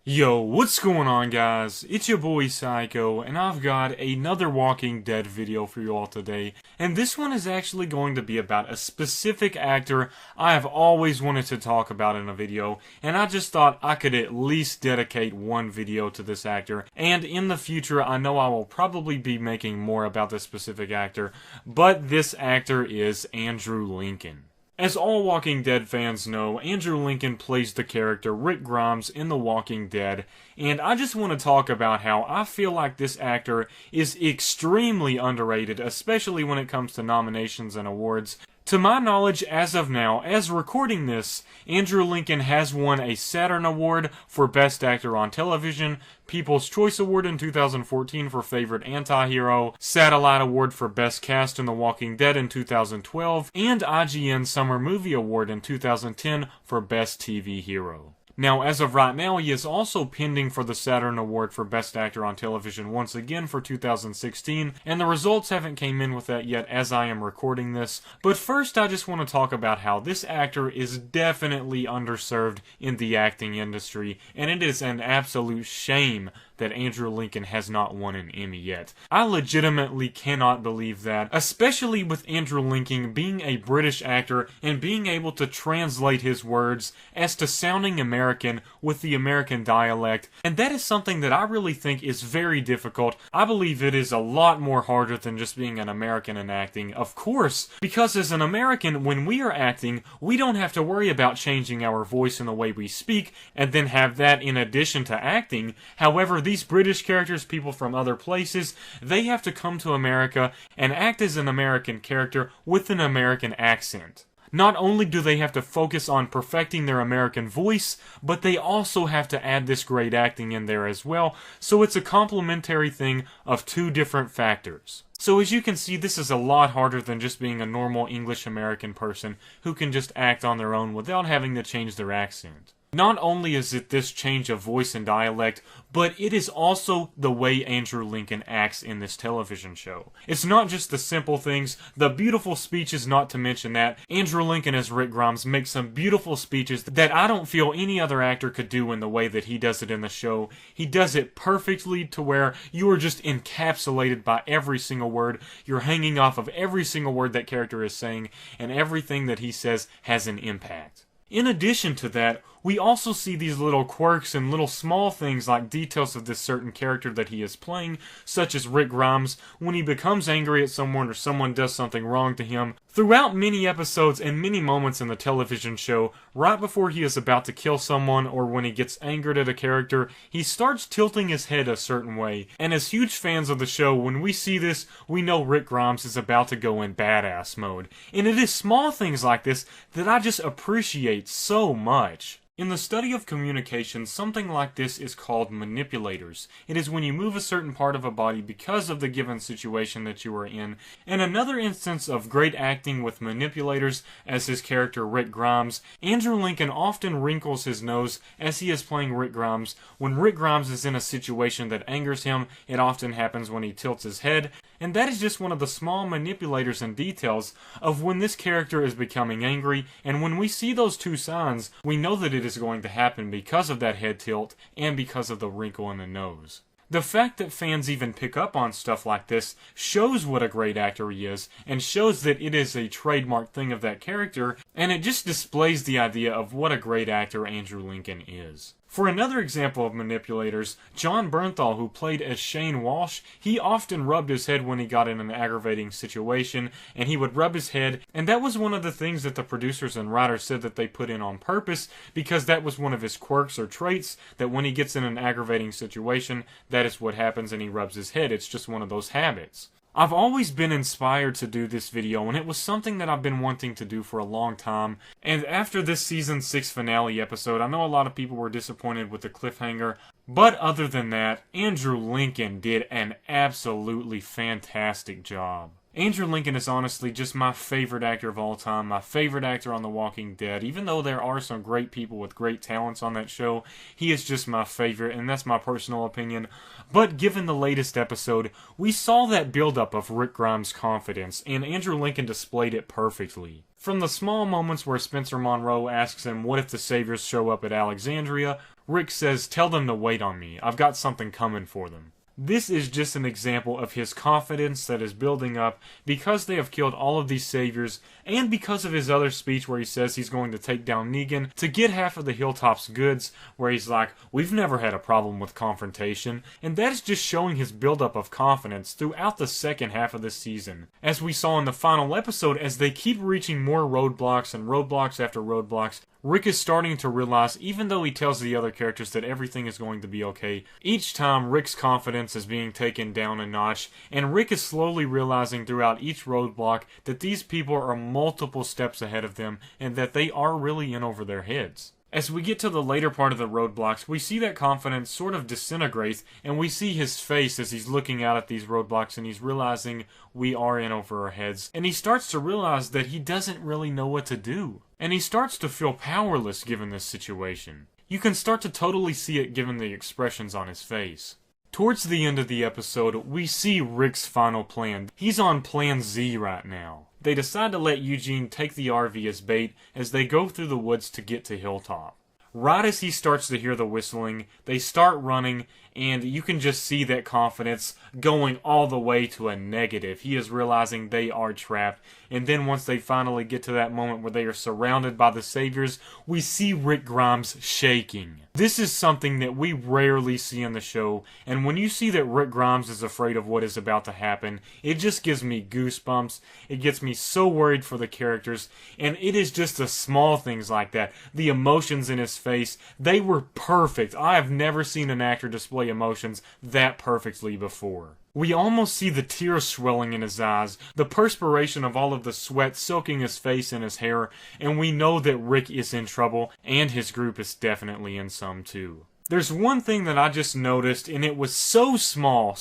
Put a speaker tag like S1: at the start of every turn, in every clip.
S1: Yo, what's going on, guys? It's your boy Psycho, and I've got another Walking Dead video for you all today. And this one is actually going to be about a specific actor I have always wanted to talk about in a video, and I just thought I could at least dedicate one video to this actor. And in the future, I know I will probably be making more about this specific actor, but this actor is Andrew Lincoln. As all Walking Dead fans know, Andrew Lincoln plays the character Rick Grimes in The Walking Dead, and I just want to talk about how I feel like this actor is extremely underrated, especially when it comes to nominations and awards. To my knowledge, as of now, as recording this, Andrew Lincoln has won a Saturn Award for Best Actor on Television, People's Choice Award in 2014 for Favorite Anti-Hero, Satellite Award for Best Cast in The Walking Dead in 2012, and IGN Summer Movie Award in 2010 for Best TV Hero. Now, as of right now, he is also pending for the Saturn Award for Best Actor on Television once again for 2016, and the results haven't came in with that yet as I am recording this. But first, I just want to talk about how this actor is definitely underserved in the acting industry, and it is an absolute shame that Andrew Lincoln has not won an Emmy yet. I legitimately cannot believe that, especially with Andrew Lincoln being a British actor and being able to translate his words as to sounding American with the American dialect, and that is something that I really think is very difficult. I believe it is a lot more harder than just being an American and acting, of course, because as an American, when we are acting, we don't have to worry about changing our voice and the way we speak, and then have that in addition to acting. However, these British characters, people from other places, they have to come to America and act as an American character with an American accent. Not only do they have to focus on perfecting their American voice, but they also have to add this great acting in there as well, so it's a complementary thing of two different factors. So as you can see, this is a lot harder than just being a normal English-American person who can just act on their own without having to change their accent. Not only is it this change of voice and dialect, but it is also the way Andrew Lincoln acts in this television show. It's not just the simple things, the beautiful speeches not to mention that. Andrew Lincoln as Rick Grimes makes some beautiful speeches that I don't feel any other actor could do in the way that he does it in the show. He does it perfectly to where you are just encapsulated by every single word. You're hanging off of every single word that character is saying, and everything that he says has an impact. In addition to that, we also see these little quirks and little small things like details of this certain character that he is playing, such as Rick Grimes, when he becomes angry at someone or someone does something wrong to him. Throughout many episodes and many moments in the television show, right before he is about to kill someone or when he gets angered at a character, he starts tilting his head a certain way. And as huge fans of the show, when we see this, we know Rick Grimes is about to go in badass mode. And it is small things like this that I just appreciate so much. In the study of communication, something like this is called manipulators. It is when you move a certain part of a body because of the given situation that you are in. And another instance of great acting with manipulators, as his character Rick Grimes, Andrew Lincoln often wrinkles his nose as he is playing Rick Grimes. When Rick Grimes is in a situation that angers him, it often happens when he tilts his head. And that is just one of the small manipulators and details of when this character is becoming angry, and when we see those two signs, we know that it is going to happen because of that head tilt and because of the wrinkle in the nose. The fact that fans even pick up on stuff like this shows what a great actor he is, and shows that it is a trademark thing of that character, and it just displays the idea of what a great actor Andrew Lincoln is. For another example of manipulators, John Bernthal, who played as Shane Walsh, he often rubbed his head when he got in an aggravating situation, and he would rub his head, and that was one of the things that the producers and writers said that they put in on purpose, because that was one of his quirks or traits, that when he gets in an aggravating situation, that is what happens and he rubs his head. It's just one of those habits. I've always been inspired to do this video, and it was something that I've been wanting to do for a long time. And after this season 6 finale episode, I know a lot of people were disappointed with the cliffhanger, but other than that, Andrew Lincoln did an absolutely fantastic job. Andrew Lincoln is honestly just my favorite actor of all time, my favorite actor on The Walking Dead. Even though there are some great people with great talents on that show, he is just my favorite, and that's my personal opinion. But given the latest episode, we saw that buildup of Rick Grimes' confidence, and Andrew Lincoln displayed it perfectly. From the small moments where Spencer Monroe asks him, what if the Saviors show up at Alexandria, Rick says, tell them to wait on me, I've got something coming for them. This is just an example of his confidence that is building up because they have killed all of these saviors, and because of his other speech where he says he's going to take down Negan to get half of the Hilltop's goods, where he's like, we've never had a problem with confrontation, and that is just showing his buildup of confidence throughout the second half of the season. As we saw in the final episode, as they keep reaching more roadblocks and roadblocks after roadblocks, Rick is starting to realize, even though he tells the other characters that everything is going to be okay, each time Rick's confidence is being taken down a notch, and Rick is slowly realizing throughout each roadblock that these people are multiple steps ahead of them, and that they are really in over their heads. As we get to the later part of the roadblocks, we see that confidence sort of disintegrate, and we see his face as he's looking out at these roadblocks and he's realizing we are in over our heads. And he starts to realize that he doesn't really know what to do. And he starts to feel powerless given this situation. You can start to totally see it given the expressions on his face. Towards the end of the episode, we see Rick's final plan. He's on Plan Z right now. They decide to let Eugene take the RV as bait as they go through the woods to get to Hilltop. Right as he starts to hear the whistling, they start running, and you can just see that confidence going all the way to a negative. He is realizing they are trapped, and then once they finally get to that moment where they are surrounded by the saviors, we see Rick Grimes shaking. This is something that we rarely see in the show, and when you see that Rick Grimes is afraid of what is about to happen, it just gives me goosebumps. It gets me so worried for the characters, and it is just the small things like that. The emotions in his face, they were perfect. I have never seen an actor display emotions that perfectly before. We almost see the tears swelling in his eyes, the perspiration of all of the sweat soaking his face and his hair, and we know that Rick is in trouble, and his group is definitely in some too. There's one thing that I just noticed, and it was so small,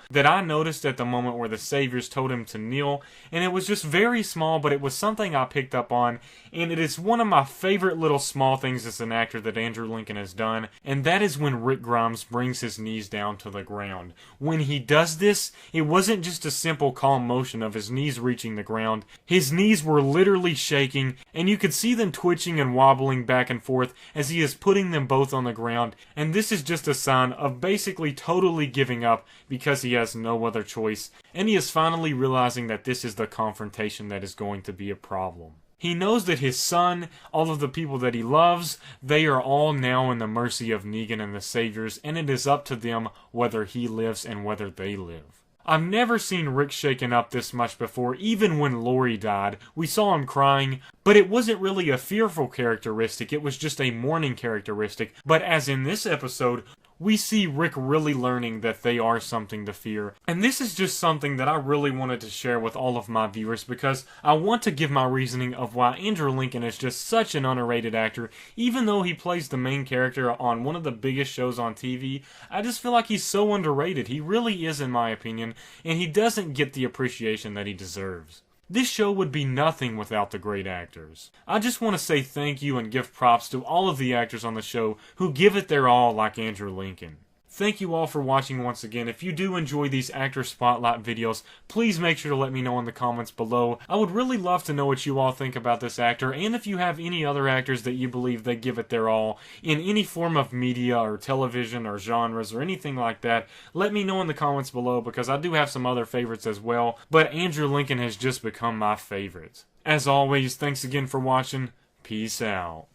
S1: that I noticed at the moment where the saviors told him to kneel, and it was just very small, but it was something I picked up on, and it is one of my favorite little small things as an actor that Andrew Lincoln has done, and that is when Rick Grimes brings his knees down to the ground. When he does this, it wasn't just a simple calm motion of his knees reaching the ground. His knees were literally shaking, and you could see them twitching and wobbling back and forth as he is putting them both on the ground. And this is just a sign of basically totally giving up because he has no other choice, and he is finally realizing that this is the confrontation that is going to be a problem. He knows that his son, all of the people that he loves, they are all now in the mercy of Negan and the Saviors, and it is up to them whether he lives and whether they live. I've never seen Rick shaken up this much before. Even when Lori died, we saw him crying, but it wasn't really a fearful characteristic, it was just a mourning characteristic. But as in this episode, we see Rick really learning that they are something to fear. And this is just something that I really wanted to share with all of my viewers because I want to give my reasoning of why Andrew Lincoln is just such an underrated actor. Even though he plays the main character on one of the biggest shows on TV, I just feel like he's so underrated. He really is, in my opinion, and he doesn't get the appreciation that he deserves. This show would be nothing without the great actors. I just want to say thank you and give props to all of the actors on the show who give it their all like Andrew Lincoln. Thank you all for watching once again. If you do enjoy these actor spotlight videos, please make sure to let me know in the comments below. I would really love to know what you all think about this actor, and if you have any other actors that you believe they give it their all in any form of media or television or genres or anything like that, let me know in the comments below because I do have some other favorites as well, but Andrew Lincoln has just become my favorite. As always, thanks again for watching. Peace out.